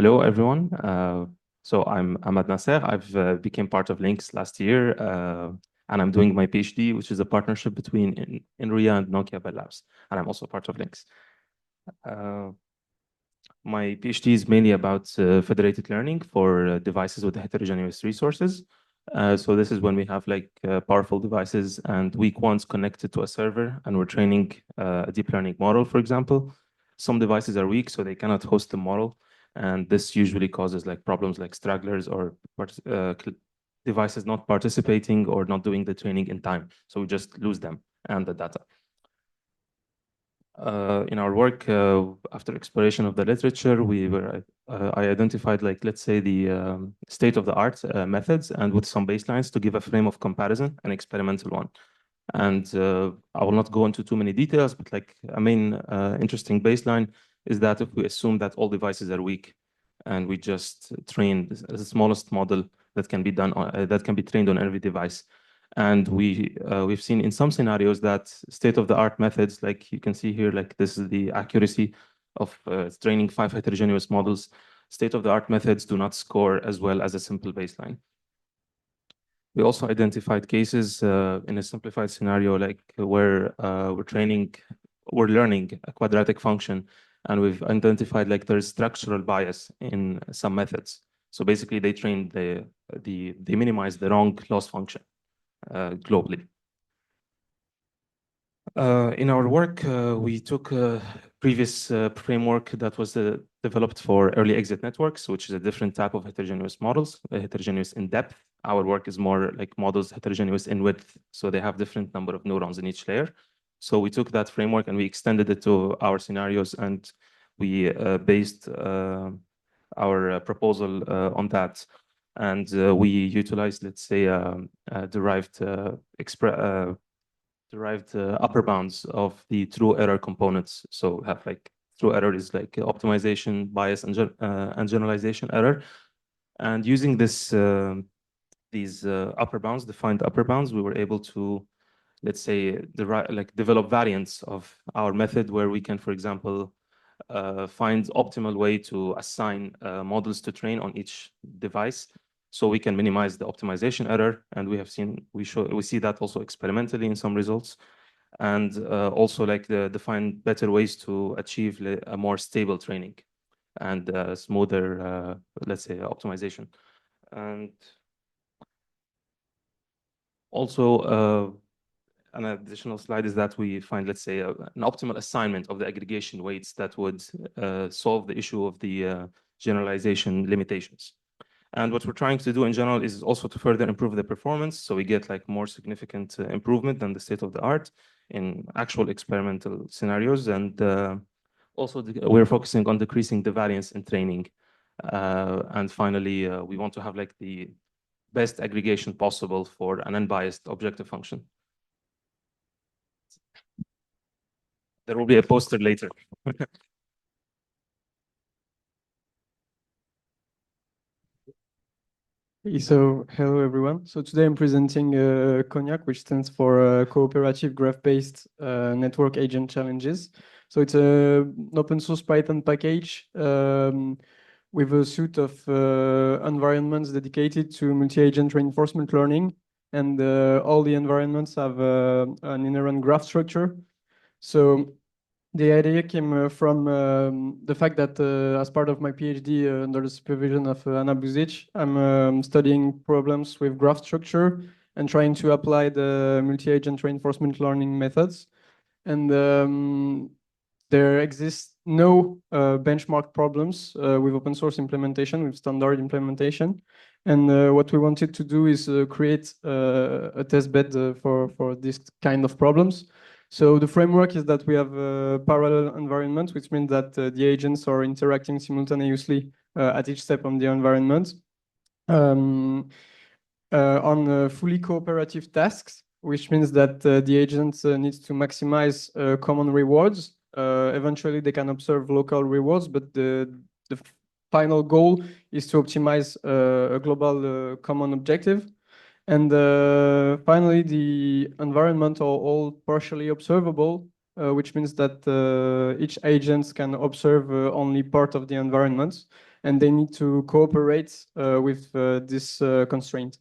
Hello, everyone. So I'm Ahmad Nasser. I've became part of Links last year, and I'm doing my PhD, which is a partnership between Inria and Nokia Bell Labs, and I'm also part of Links. Uh, my PhD is mainly about federated learning for devices with heterogeneous resources. So this is when we have like powerful devices and weak ones connected to a server, and we're training a deep learning model, for example. Some devices are weak, so they cannot host the model. And this usually causes like problems like stragglers or devices not participating or not doing the training in time. So we just lose them and the data. In our work, after exploration of the literature, I identified like, let's say, the state-of-the-art methods and with some baselines to give a frame of comparison, an experimental one. And I will not go into too many details, but like a main interesting baseline is that if we assume that all devices are weak and we just train the smallest model that can be done on, that can be trained on every device. And we've seen in some scenarios that state-of-the-art methods, like you can see here, like this is the accuracy of training 5 heterogeneous models. State-of-the-art methods do not score as well as a simple baseline. We also identified cases in a simplified scenario, like where we're learning a quadratic function, and we've identified like there's structural bias in some methods. So basically, they minimize the wrong loss function globally. In our work, we took a previous framework that was developed for early exit networks, which is a different type of heterogeneous models, heterogeneous in depth. Our work is more like models heterogeneous in width, so they have different number of neurons in each layer. So we took that framework and we extended it to our scenarios, and we based our proposal on that. And we utilized, let's say, derived upper bounds of the true error components. So have like true error is like optimization, bias, and generalization error. And using these upper bounds, defined upper bounds, we were able to, let's say, develop variants of our method where we can, for example, find optimal way to assign models to train on each device, so we can minimize the optimization error. And we see that also experimentally in some results, and also like define better ways to achieve a more stable training and smoother, let's say, optimization. And also an additional slide is that we find, let's say, an optimal assignment of the aggregation weights that would solve the issue of the generalization limitations. And what we're trying to do in general is also to further improve the performance, so we get like more significant improvement than the state of the art in actual experimental scenarios. And also we're focusing on decreasing the variance in training. And finally, we want to have like the best aggregation possible for an unbiased objective function. There will be a poster later. So, hello everyone. So today I'm presenting Cognac, which stands for Cooperative Graph-Based Network Agent Challenges. So it's an open source Python package with a suite of environments dedicated to multi-agent reinforcement learning. And all the environments have an inherent graph structure. So the idea came from the fact that as part of my PhD under the supervision of Anna Buzic, I'm studying problems with graph structure and trying to apply the multi-agent reinforcement learning methods. And there exists no benchmark problems with open source implementation, with standard implementation. And what we wanted to do is create a test bed for this kind of problems. So the framework is that we have a parallel environment, which means that the agents are interacting simultaneously at each step of the environment on fully cooperative tasks, which means that the agent needs to maximize common rewards. Eventually, they can observe local rewards, but the final goal is to optimize a global common objective. And finally, the environment are all partially observable, which means that each agent can observe only part of the environment. and they need to cooperate with this constraint.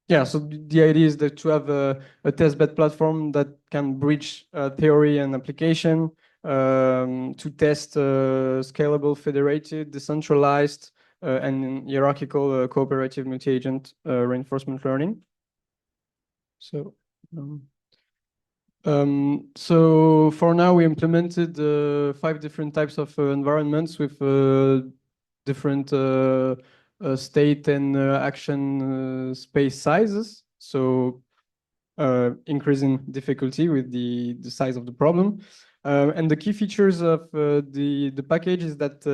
Yeah, so the idea is that to have a testbed platform that can bridge theory and application to test scalable, federated, decentralized, and hierarchical cooperative multi-agent reinforcement learning. So, so for now, we implemented 5 different types of environments with different state and action space sizes. So increasing difficulty with the size of the problem. And the key features of the package is that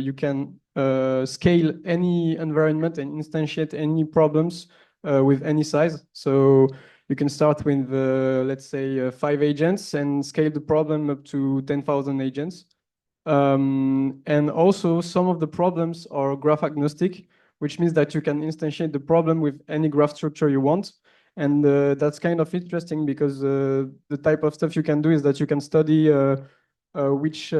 you can scale any environment and instantiate any problems with any size. So you can start with, let's say, 5 agents and scale the problem up to 10,000 agents. And also some of the problems are graph agnostic, which means that you can instantiate the problem with any graph structure you want. And that's kind of interesting because the type of stuff you can do is that you can study which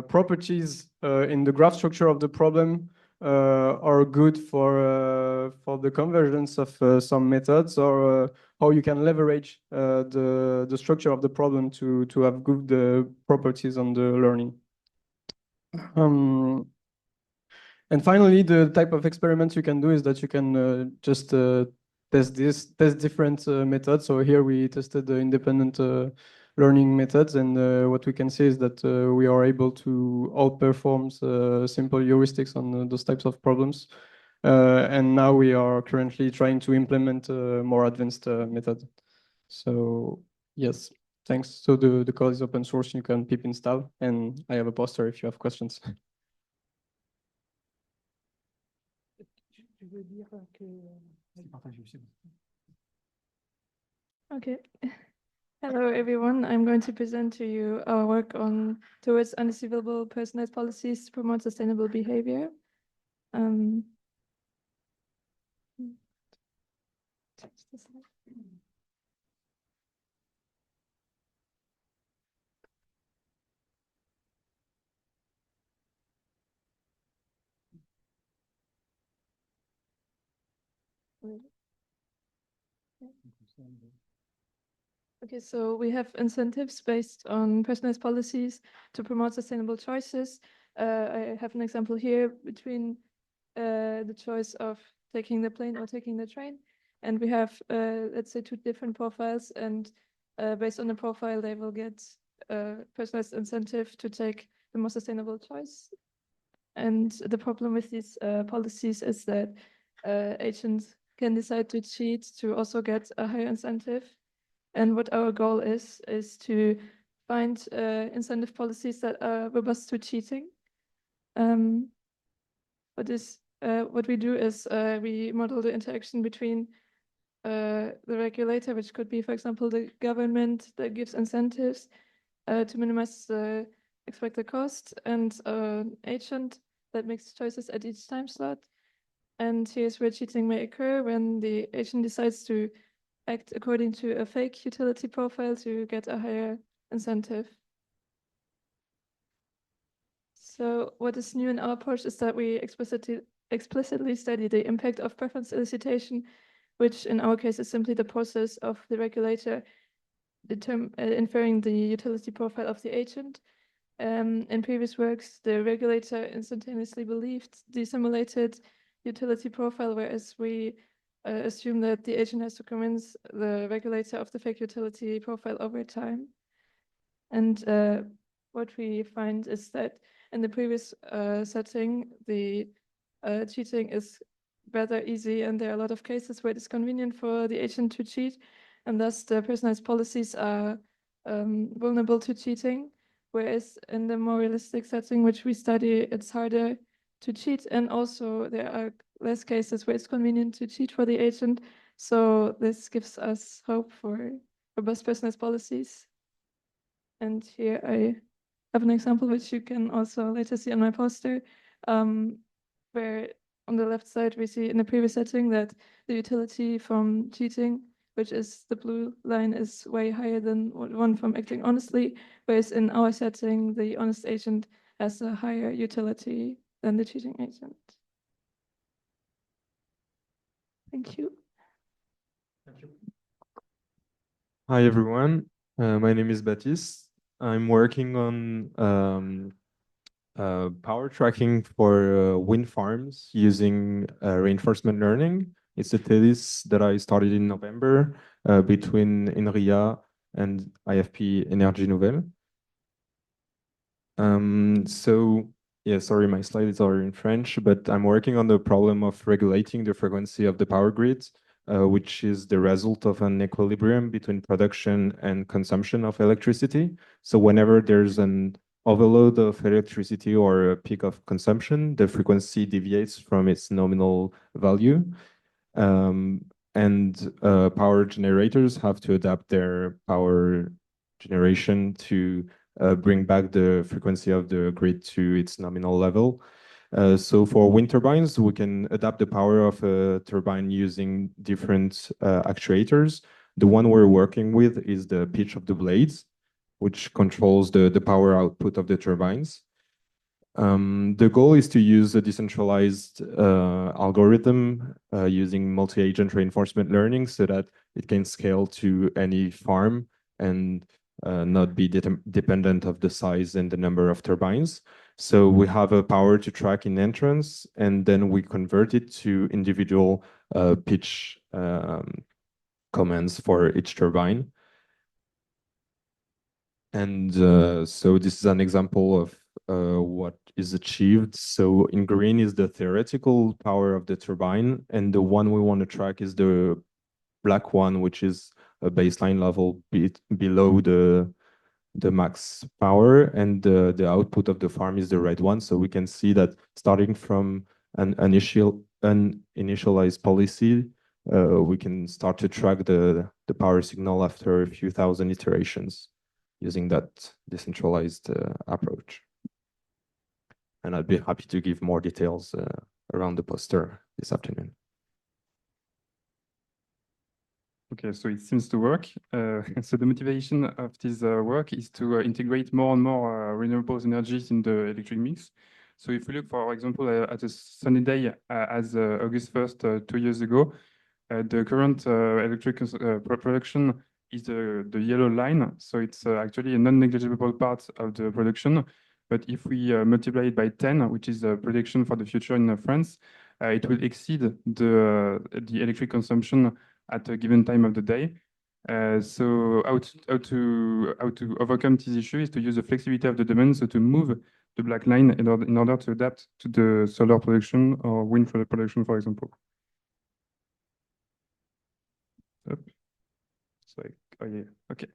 properties in the graph structure of the problem are good for the convergence of some methods, or how you can leverage the structure of the problem to have good properties on the learning. And finally, the type of experiments you can do is that you can just test different methods. So here we tested the independent learning methods, and what we can see is that we are able to outperform simple heuristics on those types of problems. And now we are currently trying to implement a more advanced method. So yes, thanks. So the code is open source. You can pip install, and I have a poster if you have questions. Okay. Hello, everyone. I'm going to present to you our work on towards undeceivable personalized policies to promote sustainable behavior. Okay, so we have incentives based on personalized policies to promote sustainable choices. I have an example here between the choice of taking the plane or taking the train. And we have, let's say, 2 different profiles. And based on the profile, they will get a personalized incentive to take the more sustainable choice. And the problem with these policies is that agents can decide to cheat to also get a higher incentive. And what our goal is to find incentive policies that are robust to cheating. What we do is we model the interaction between the regulator, which could be, for example, the government that gives incentives to minimize the expected cost, and an agent that makes choices at each time slot. And here's where cheating may occur, when the agent decides to act according to a fake utility profile to get a higher incentive. So what is new in our approach is that we explicitly study the impact of preference elicitation, which in our case is simply the process of the regulator inferring the utility profile of the agent. In previous works, the regulator instantaneously believed the simulated utility profile, whereas we assume that the agent has to convince the regulator of the fake utility profile over time. And what we find is that in the previous setting, the cheating is rather easy, and there are a lot of cases where it's convenient for the agent to cheat, and thus the personalized policies are vulnerable to cheating, whereas in the more realistic setting, which we study, it's harder to cheat, and also there are less cases where it's convenient to cheat for the agent. So this gives us hope for robust personalized policies. And here I have an example which you can also later see on my poster, where on the left side we see in the previous setting that the utility from cheating, which is the blue line, is way higher than one from acting honestly, whereas in our setting the honest agent as a higher utility than the cheating agent. Thank you. Hi everyone, my name is Baptiste. I'm working on power tracking for wind farms using reinforcement learning. It's a thesis that I started in November between Inria and IFP Énergie Nouvelle. So yeah, sorry, my slides are in French, but I'm working on the problem of regulating the frequency of the power grid, which is the result of an equilibrium between production and consumption of electricity. So whenever there's an overload of electricity or a peak of consumption, the frequency deviates from its nominal value. And power generators have to adapt their power generation to bring back the frequency of the grid to its nominal level. So for wind turbines, we can adapt the power of a turbine using different actuators. The one we're working with is the pitch of the blades, which controls the power output of the turbines. The goal is to use a decentralized algorithm using multi-agent reinforcement learning so that it can scale to any farm and not be dependent of the size and the number of turbines. So we have a power to track in entrance, and then we convert it to individual pitch commands for each turbine. And so this is an example of what is achieved. So in green is the theoretical power of the turbine, and the one we want to track is the black one, which is a baseline level below the max power, and the output of the farm is the red one. So we can see that starting from an initialized policy, we can start to track the power signal after a few thousand iterations using that decentralized approach. And I'd be happy to give more details around the poster this afternoon. Okay, so it seems to work. So the motivation of this work is to integrate more and more renewable energies in the electric mix. So if we look, for example, at a sunny day as August 1st, 2 years ago, the current electric production is the yellow line. So it's actually a non-negligible part of the production. But if we multiply it by 10, which is the prediction for the future in France, it will exceed the electric consumption at a given time of the day. So how to overcome this issue is to use the flexibility of the demand, so to move the black line in order to adapt to the solar production or wind production, for example. Oh yeah, okay.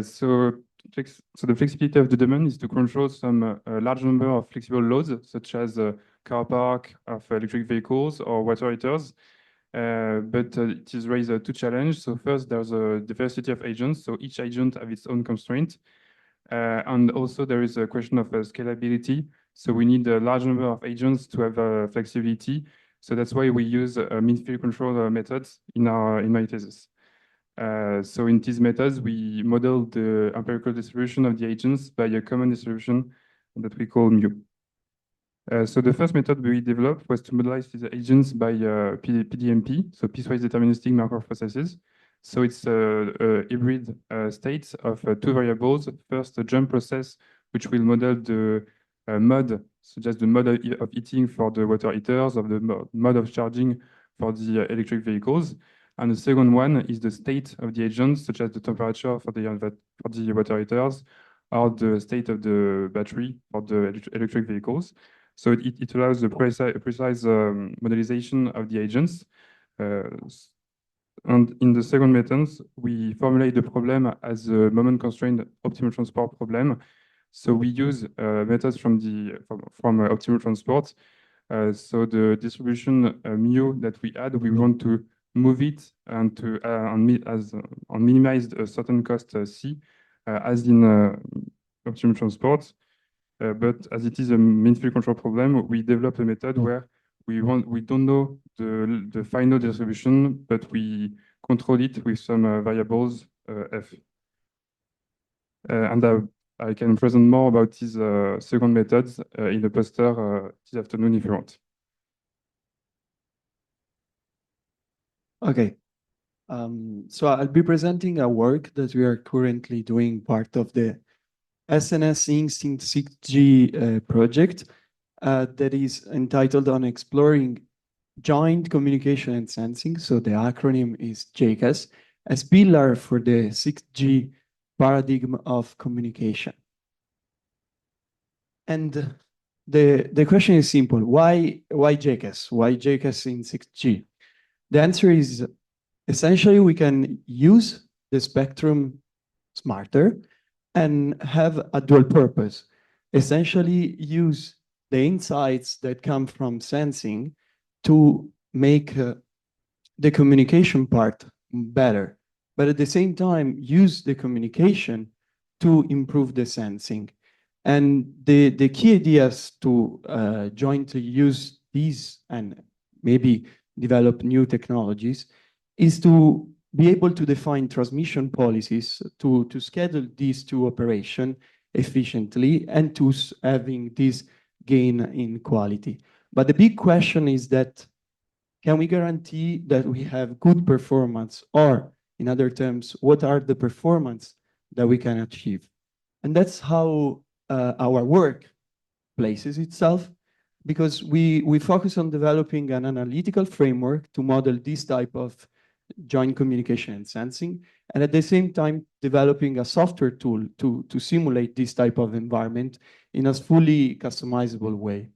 So the flexibility of the demand is to control some large number of flexible loads, such as car park of electric vehicles or water heaters. But it is raised two challenges. So first, there's a diversity of agents. So each agent has its own constraint. And also there is a question of scalability. So we need a large number of agents to have flexibility. So that's why we use mean-field control methods in my thesis. So in these methods, we model the empirical distribution of the agents by a common distribution that we call mu. So the first method we developed was to modelize these agents by PDMP, so piecewise deterministic Markov processes. So it's a hybrid state of two variables. First, a jump process, which will model the mode, such as the mode of heating for the water heaters, of the mode of charging for the electric vehicles. And the second one is the state of the agents, such as the temperature for the water heaters, or the state of the battery for the electric vehicles. So it allows the precise modelization of the agents. And in the second method, we formulate the problem as a moment-constrained optimal transport problem. So we use methods from optimal transport. So the distribution mu that we add, we want to move it and to minimize a certain cost C, as in optimal transport. But as it is a mean-field control problem, we develop a method where we don't know the final distribution, but we control it with some variables f. And I can present more about these second methods in the poster this afternoon if you want. Okay. So I'll be presenting a work that we are currently doing, part of the SNS Instinct 6G project that is entitled on exploring joint communication and sensing. So the acronym is JCAS, as pillar for the 6G paradigm of communication. And the question is simple. Why JCAS? Why JCAS in 6G? The answer is essentially we can use the spectrum smarter and have a dual purpose. Essentially use the insights that come from sensing to make the communication part better, but at the same time use the communication to improve the sensing. And the key ideas to jointly use these and maybe develop new technologies is to be able to define transmission policies to schedule these two operations efficiently and to having this gain in quality. But the big question is that, can we guarantee that we have good performance, or in other terms, what are the performance that we can achieve? And that's how our work places itself, because we focus on developing an analytical framework to model this type of joint communication and sensing, and at the same time developing a software tool to simulate this type of environment in a fully customizable way.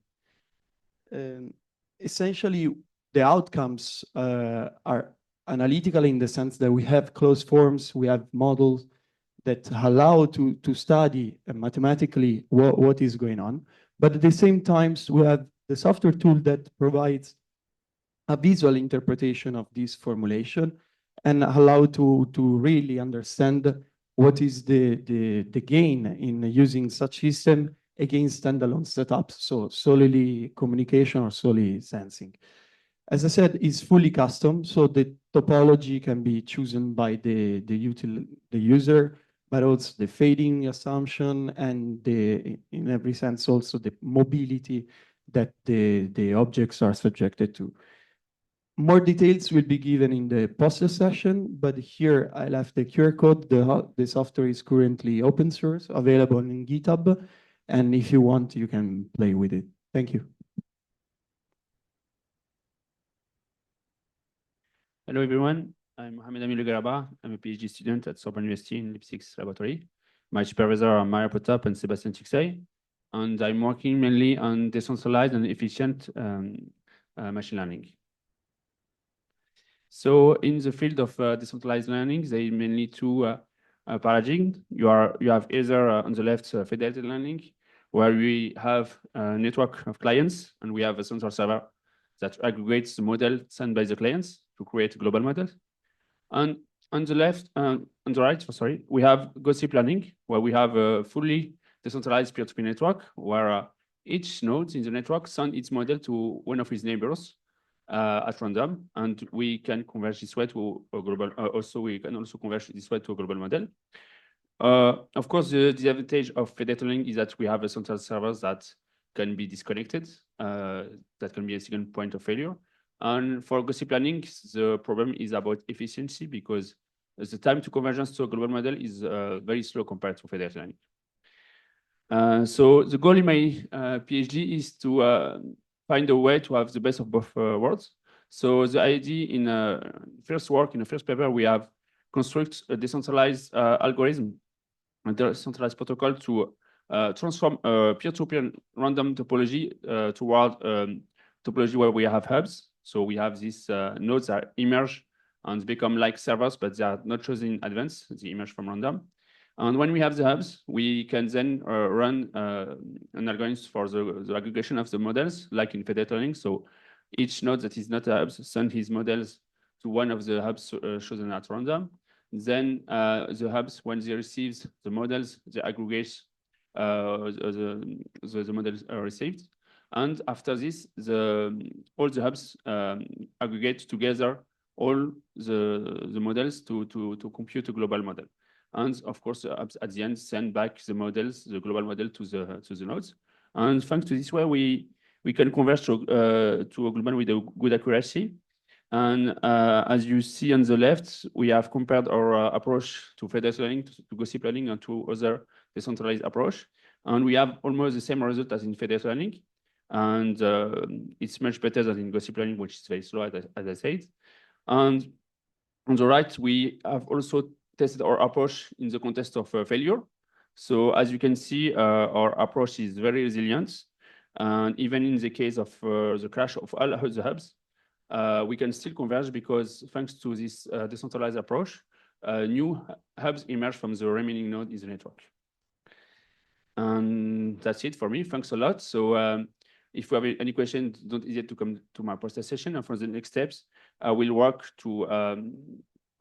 Essentially, the outcomes are analytical in the sense that we have closed forms, we have models that allow to study mathematically what is going on. But at the same time, we have the software tool that provides a visual interpretation of this formulation and allow to really understand what is the gain in using such system against standalone setups, so solely communication or solely sensing. As I said, it's fully custom, so the topology can be chosen by the user, but also the fading assumption and in every sense also the mobility that the objects are subjected to. More details will be given in the poster session, but here I left the QR code. The software is currently open source, available in GitHub, and if you want, you can play with it. Thank you. Hello, everyone. I'm Mohamed Legheraba. I'm a PhD student at Sorbonne University in Leipzig's laboratory. My supervisors are Maria Potap and Sebastian Chixay, and I'm working mainly on decentralized and efficient machine learning. So in the field of decentralized learning, there are mainly two paradigms. You have either on the left federated learning, where we have a network of clients, and we have a central server that aggregates the model sent by the clients to create a global model. And on the left, on the right, sorry, we have gossip learning, where we have a fully decentralized peer-to-peer network, where each node in the network sends its model to one of its neighbors at random, and we can converge this way to a global. We can also converge this way to a global model. Of course, the disadvantage of federated learning is that we have a central server that can be disconnected. That can be a second point of failure. And for gossip learning, the problem is about efficiency, because the time to convergence to a global model is very slow compared to federated learning. So the goal in my PhD is to find a way to have the best of both worlds. So the idea in the first paper, we have construct a decentralized algorithm, a decentralized protocol to transform a peer-to-peer random topology toward topology where we have hubs. So we have these nodes that emerge and become like servers, but they are not chosen in advance. They emerge from random. And when we have the hubs, we can then run an algorithm for the aggregation of the models, like in federated learning. So each node that is not a hub sends his models to one of the hubs chosen at random. Then the hubs, when they receive the models, they aggregate the models received. And after this, all the hubs aggregate together all the models to compute a global model. and of course, at the end, send back the models, the global model to the nodes. And thanks to this way, we can converge to a global with a good accuracy. And as you see on the left, we have compared our approach to federated learning, to gossip learning, and to other decentralized approach. And we have almost the same result as in federated learning. And it's much better than in gossip learning, which is very slow, as I said. And on the right, we have also tested our approach in the context of failure. So as you can see, our approach is very resilient. And even in the case of the crash of all the hubs, we can still converge because thanks to this decentralized approach, new hubs emerge from the remaining node in the network. And that's it for me. Thanks a lot. So if you have any questions, don't hesitate to come to my poster session. And for the next steps, I will work to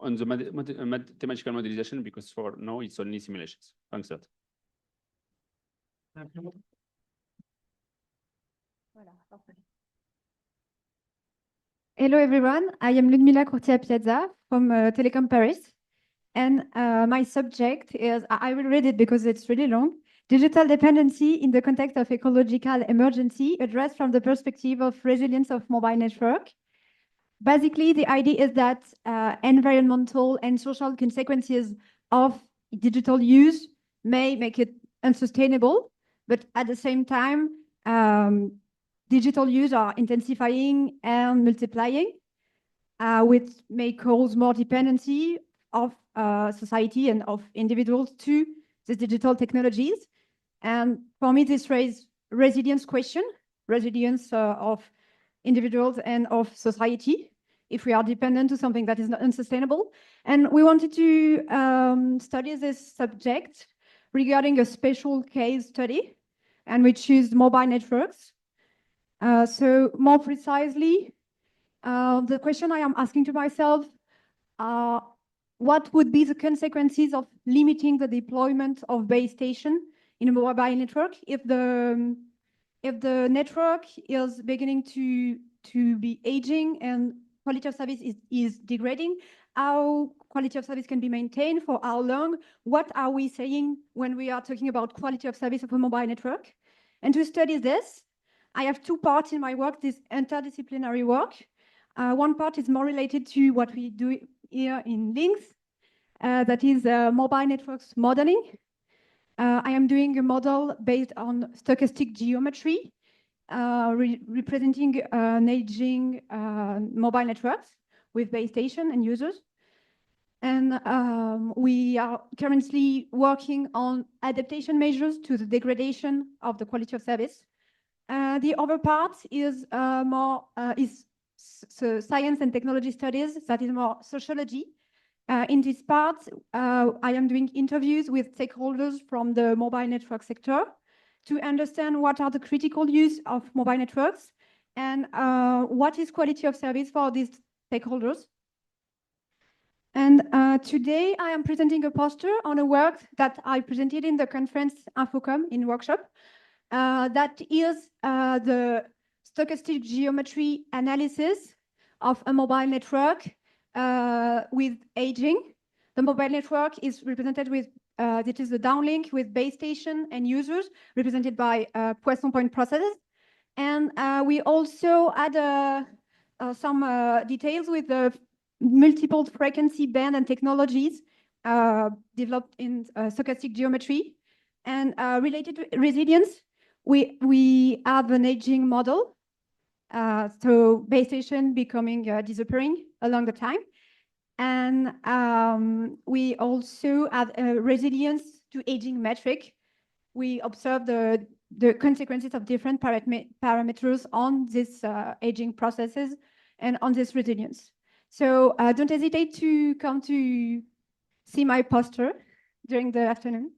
on the mathematical modelization because for now it's only simulations. Thanks a lot. Hello everyone, I am Ludmila Courtier-Piazza from Télécom Paris. And my subject is, I will read it because it's really long, digital dependency in the context of ecological emergency addressed from the perspective of resilience of mobile network. Basically, the idea is that environmental and social consequences of digital use may make it unsustainable, but at the same time, digital use are intensifying and multiplying, which may cause more dependency of society and of individuals to the digital technologies. And for me, this raises resilience question, resilience of individuals and of society, if we are dependent to something that is not unsustainable. And we wanted to study this subject regarding a special case study, and we choose mobile networks. So more precisely, the question I am asking to myself, what would be the consequences of limiting the deployment of base station in a mobile network if the network is beginning to be aging and quality of service is degrading? How quality of service can be maintained, for how long? What are we saying when we are talking about quality of service of a mobile network? And to study this, I have two parts in my work, this interdisciplinary work. One part is more related to what we do here in Links, that is mobile networks modeling. I am doing a model based on stochastic geometry, representing an aging mobile networks with base station and users. And we are currently working on adaptation measures to the degradation of the quality of service. The other part is more science and technology studies, that is more sociology. In this part, I am doing interviews with stakeholders from the mobile network sector to understand what are the critical use of mobile networks and what is quality of service for these stakeholders. And today I am presenting a poster on a work that I presented in the conference Infocom in workshop. That is the stochastic geometry analysis of a mobile network with aging. The mobile network is represented with, it is the downlink with base station and users represented by Poisson point processes. And we also add some details with the multiple frequency band and technologies developed in stochastic geometry. And related to resilience, we have an aging model. So base station becoming disappearing along the time. And we also have a resilience to aging metric. We observe the consequences of different parameters on these aging processes and on this resilience. So don't hesitate to come to see my poster during the afternoon.